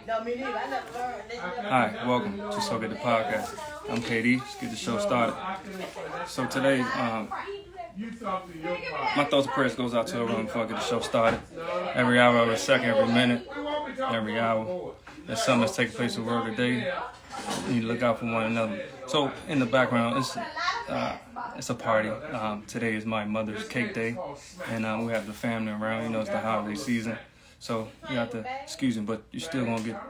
Hi, welcome to So Get the Podcast. I'm KD. Let's get the show started. So today, my thoughts and prayers goes out to everyone before I get the show started. Every hour, every second, every minute, every hour, there's something that's taking place in the world today. You need to look out for one another. So in the background, it's a party. Today is my mother's cake day, and we have the family around. You know, it's the holiday season. So you have to excuse me, but you're still gonna get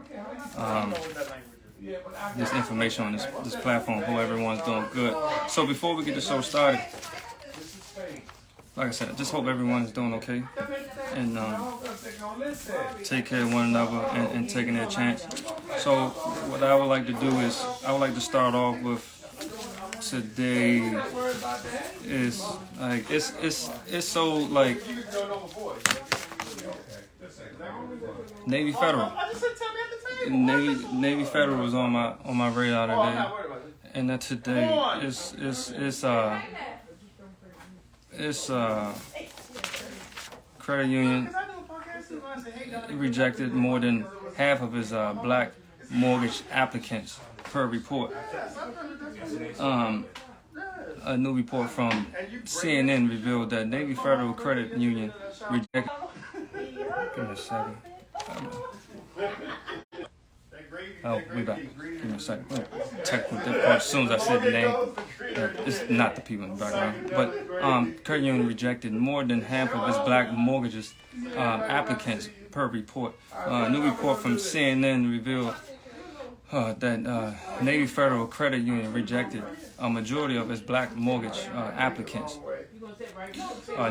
this information on this platform. Hope everyone's doing good. So before we get the show started, like I said, I just hope everyone is doing okay and take care of one another and taking their chance. So what I would like to do is I would like to start off with today is like it's so like Navy Federal. Navy Federal was on my radar today, and that today it's credit union rejected more than half of his black mortgage applicants per report. A new report from CNN revealed that Navy Federal Credit Union rejected. Give me a second. Oh, we back. Give me a second. Technical difficulty. As soon as I said the name, it's not the people in the background. But credit union rejected more than half of its black mortgages applicants per report. A new report from CNN revealed that Navy Federal Credit Union rejected a majority of its black mortgage applicants.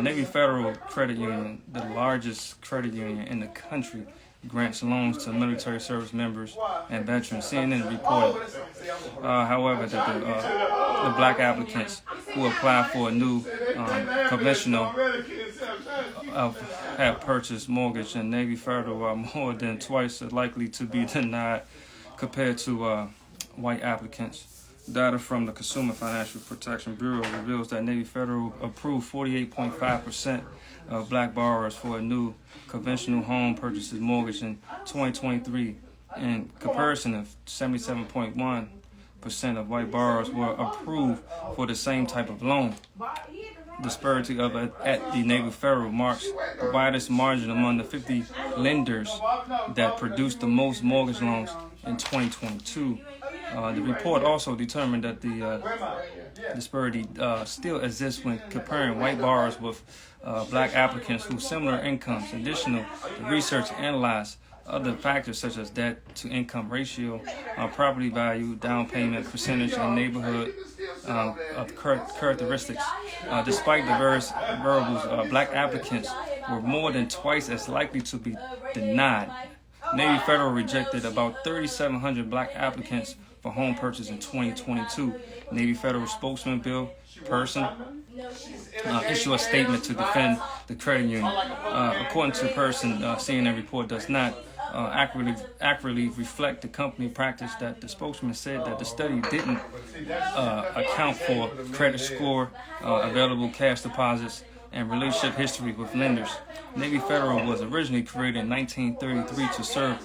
Navy Federal Credit Union, the largest credit union in the country, grants loans to military service members and veterans. CNN reported, however, that the black applicants who apply for a new conventional have purchased mortgage, and Navy Federal are more than twice as likely to be denied compared to white applicants. Data from the Consumer Financial Protection Bureau reveals that Navy Federal approved 48.5% of black borrowers for a new conventional home purchases mortgage in 2023, in comparison of 77.1% of white borrowers were approved for the same type of loan. Disparity of at the Navy Federal marks the widest margin among the 50 lenders that produced the most mortgage loans in 2022. The report also determined that the disparity still exists when comparing white borrowers with black applicants who similar incomes. Additionally, the research analyzed other factors such as debt to income ratio, property value, down payment percentage, and neighborhood of characteristics. Despite the various variables, black applicants were more than twice as likely to be denied. Navy Federal rejected about 3,700 black applicants for home purchase in 2022. Navy Federal spokesman Bill Person issued a statement to defend the credit union. According to Person, CNN report does not accurately reflect the company practice. That the spokesman said that the study didn't account for credit score, available cash deposits, and relationship history with lenders. Navy Federal was originally created in 1933 to serve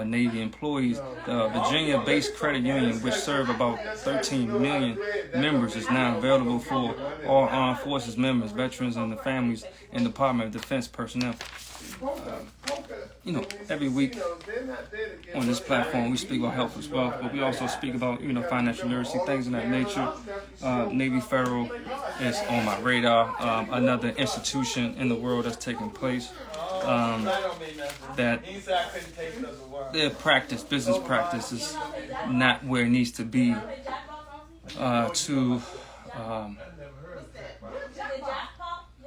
Navy employees. The Virginia-based credit union, which served about 13 million members, is now available for all armed forces members, veterans, and the families and Department of Defense personnel. Every week on this platform we speak about health as well, but we also speak about financial literacy, things of that nature. Navy Federal is on my radar. Another institution in the world that's taking place that their business practice is not where it needs to be to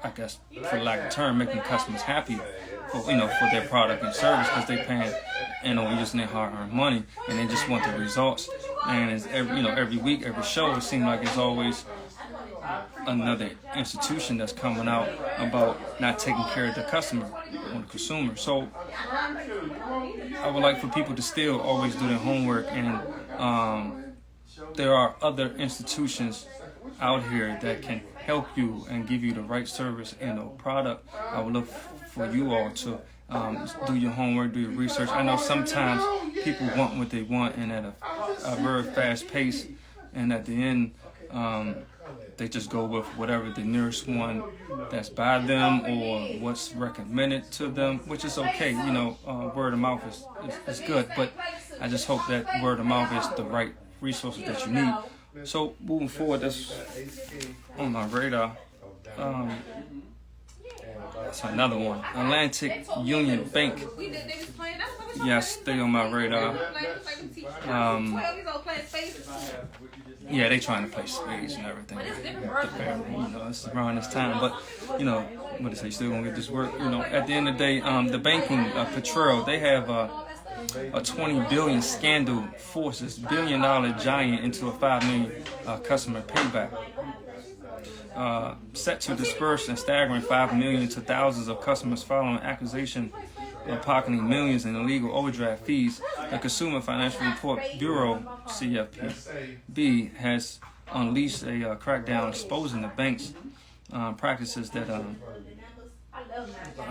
I guess, for lack of a term, making customers happy for their product and service, because they paying using their hard-earned money, and they just want the results. And it's every week, every show, it seems like it's always another institution that's coming out about not taking care of the customer or the consumer. So I would like for people to still always do their homework, and there are other institutions out here that can help you and give you the right service and product. I would look for you all to do your homework, do your research. I know sometimes people want what they want, and at a very fast pace, and at the end, they just go with whatever the nearest one that's by them or what's recommended to them, which is okay. You know, word of mouth is good, but I just hope that word of mouth is the right resources that you need. So moving forward, that's on my radar. That's another one. Atlantic Union Bank. Yes, stay on my radar. Yeah, they trying to play spades and everything. You know, it's around this time, but you know, what they say, still gonna get this work. You know, at the end of the day, the banking Petrel, they have a $20 billion scandal forces $1 billion giant into a $5 million customer payback. Set to disperse a staggering $5 million to thousands of customers following accusation of pocketing millions in illegal overdraft fees. The Consumer Financial Report Bureau (CFPB) has unleashed a crackdown exposing the bank's practices that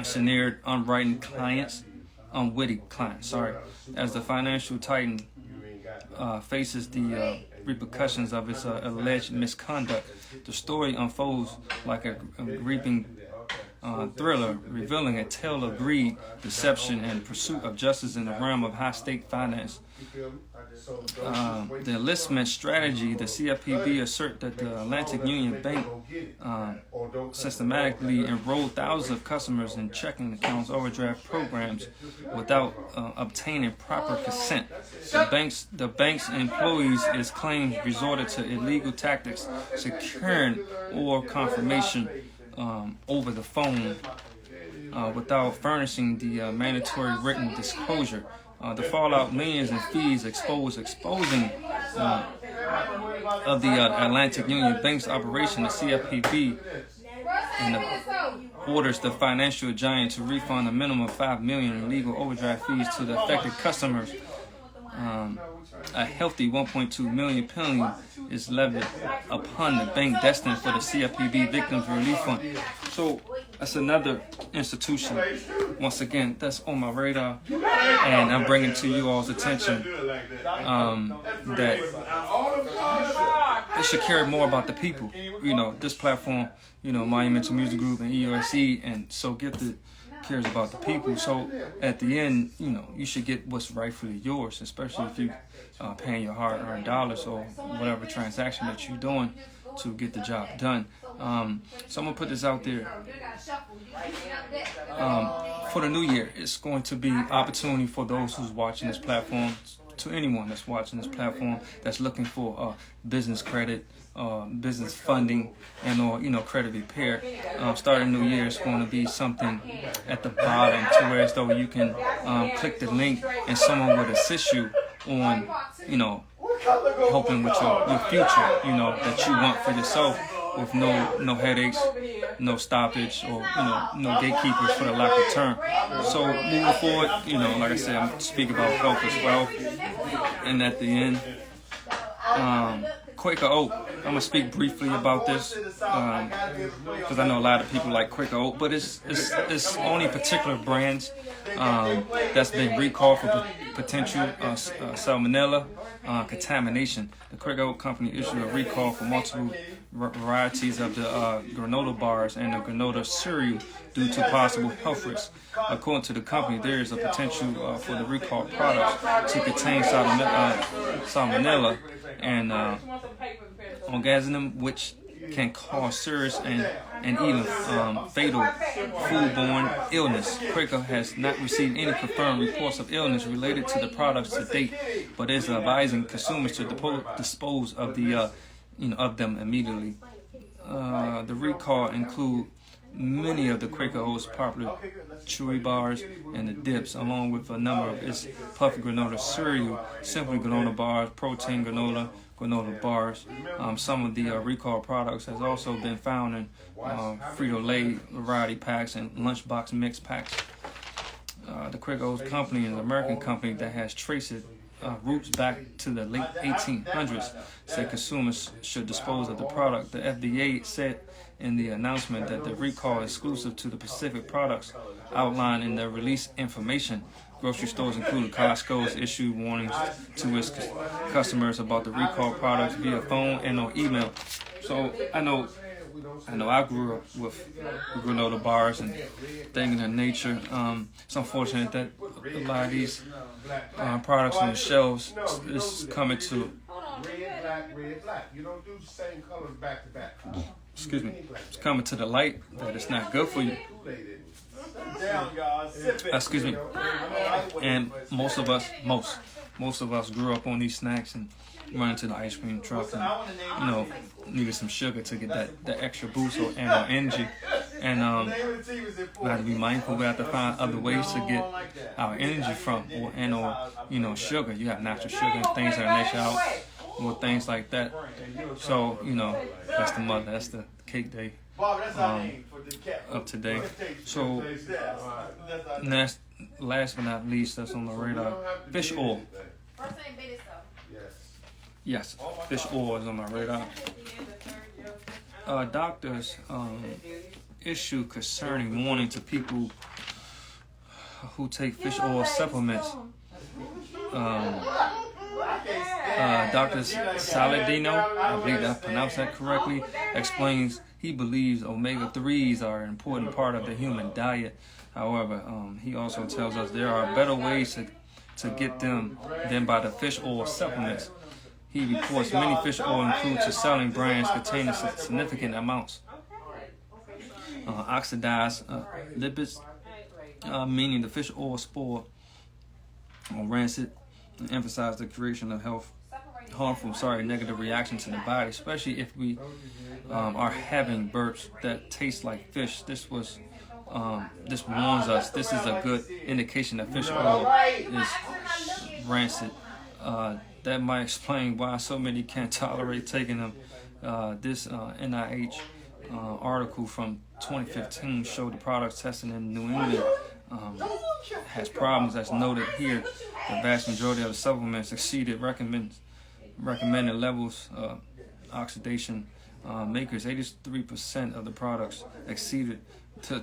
snared unwitting clients. As the financial titan faces the repercussions of its alleged misconduct. The story unfolds like a gripping thriller, revealing a tale of greed, deception, and pursuit of justice in the realm of high-stake finance. The enlistment strategy, the CFPB assert that the Atlantic Union Bank systematically enrolled thousands of customers in checking accounts overdraft programs without obtaining proper consent. The bank's employees is claimed resorted to illegal tactics, securing or confirmation over the phone without furnishing the mandatory written disclosure. The fallout millions in fees exposing of the Atlantic Union Bank's operation, the CFPB, and orders the financial giant to refund a minimum of $5 million in legal overdraft fees to the affected customers. A healthy $1.2 million penalty is levied upon the bank destined for the CFPB Victims Relief Fund. So that's another institution, once again, that's on my radar, and I'm bringing to you all's attention that it should care more about the people. You know, this platform, you know, Monumental Music Group and EOSE, and So Gifted cares about the people. So at the end, you know, you should get what's rightfully yours, especially if you paying your hard-earned dollars or whatever transaction that you're doing to get the job done. So I'm gonna put this out there. For the new year, it's going to be opportunity for those who's watching this platform, to anyone that's watching this platform that's looking for business credit, business funding, and or credit repair. Starting new year is going to be something at the bottom to where as though you can click the link and someone would assist you on helping with your future, that you want for yourself, with no headaches, no stoppage, or no gatekeepers for the lack of term. So moving forward, like I said, I'm speaking about health as well. And at the end, Quaker Oat. I'm gonna speak briefly about this because I know a lot of people like Quaker Oat, but it's only particular brands that's been recalled for potential salmonella contamination. The Quaker Oat company issued a recall for multiple varieties of the granola bars and the granola cereal due to possible health risks. According to the company, there is a potential for the recalled products to contain salmonella and organism, which can cause serious and even fatal foodborne illness. Quaker has not received any confirmed reports of illness related to the products to date, but is advising consumers to dispose of of them immediately. The recall include many of the Quaker Oats popular chewy bars and the dips, along with a number of its puffy granola cereal, simply granola bars, protein granola bars. Some of the recall products has also been found in Frito-Lay variety packs and lunchbox mix packs. The Quaker Oats company is an American company that has traced its roots back to the late 1800s, said consumers should dispose of the product. The FDA said in the announcement that the recall is exclusive to the specific products outlined in the release information. Grocery stores, including Costco, has issued warnings to its customers about the recalled products via phone and or email. So I know I grew up with granola bars and things of that nature. It's unfortunate that a lot of these products on the shelves is coming to red, black. You don't do the same colors back to back. Excuse me. It's coming to the light that it's not good for you. Excuse me. And most of us grew up on these snacks and running to the ice cream truck and needed some sugar to get that extra boost or energy. And we have to be mindful. We have to find other ways to get our energy from or sugar. You have natural sugar and things of that nature out or things like that. So that's the mother. That's the cake day of today. So last but not least, that's on the radar. Fish oil. Yes, fish oil is on my radar. Doctors issue concerning warning to people who take fish oil supplements. Dr. Saladino, I believe I pronounced that correctly, explains he believes omega-3s are an important part of the human diet. However, he also tells us there are better ways to get them than by the fish oil supplements. He reports many fish oil includes selling brands containing significant amounts oxidized lipids, meaning the fish oil spoiled or rancid, and emphasize the creation of harmful, negative reaction to the body, especially if we are having burps that taste like fish. This warns us. This is a good indication that fish oil is rancid. That might explain why so many can't tolerate taking them. This NIH article from 2015 showed the products tested in New England has problems. As noted here, the vast majority of the supplements exceeded recommended levels. Oxidation makers, 83% of the products exceeded the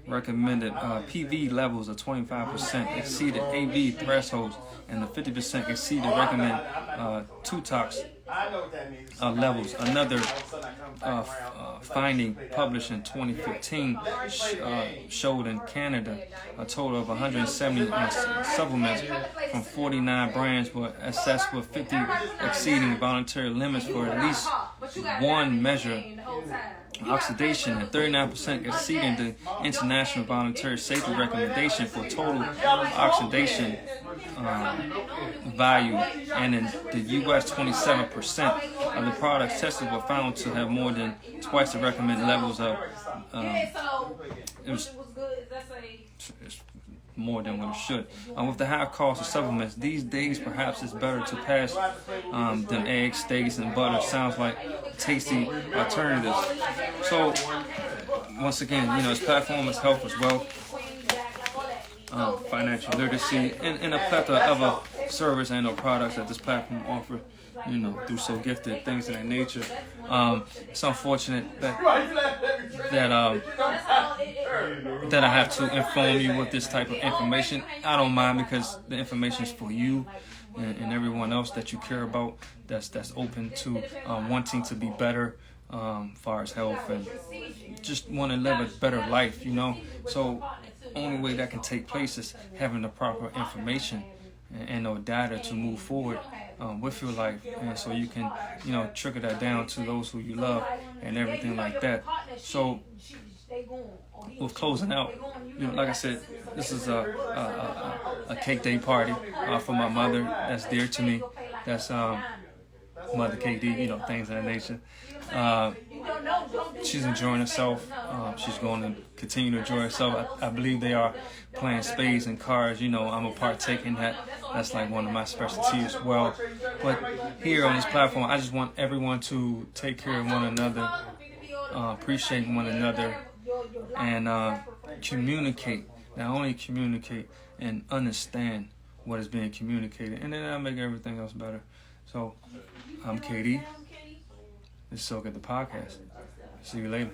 recommended PV levels of 25%, exceeded AV thresholds, and the 50% exceeded recommended TUTOX levels. Another finding published in 2015 showed in Canada a total of 170 supplements from 49 brands were assessed with 50 exceeding voluntary limits for at least one measure oxidation and 39% exceeding the international voluntary safety recommendation for total oxidation value, and in the U.S. 27% of the products tested were found to have more than twice the recommended levels of it's more than what it should. With the high cost of supplements these days, perhaps it's better to pass than eggs, steaks, and butter. Sounds like tasty alternatives. So once again, its platform is health as well, financial literacy, and a plethora of other service and or products that this platform offers. Through So Gifted, things of that nature. It's unfortunate that I have to inform you with this type of information. I don't mind, because the information is for you and everyone else that you care about, that's open to wanting to be better as far as health and just want to live a better life, So only way that can take place is having the proper information and no data to move forward with your life, and so you can trickle that down to those who you love and everything like that. So with closing out, like I said, this is a cake day party for my mother that's dear to me. That's Mother KD, things of that nature. She's enjoying herself. She's going to continue to enjoy herself. I believe they are playing spades and cards. I'm a partake in that. That's like one of my specialties as well. But here on this platform, I just want everyone to take care of one another, appreciate one another, and communicate. Not only communicate and understand what is being communicated, and then that'll make everything else better. So I'm KD. This is So Good, the podcast. See you later.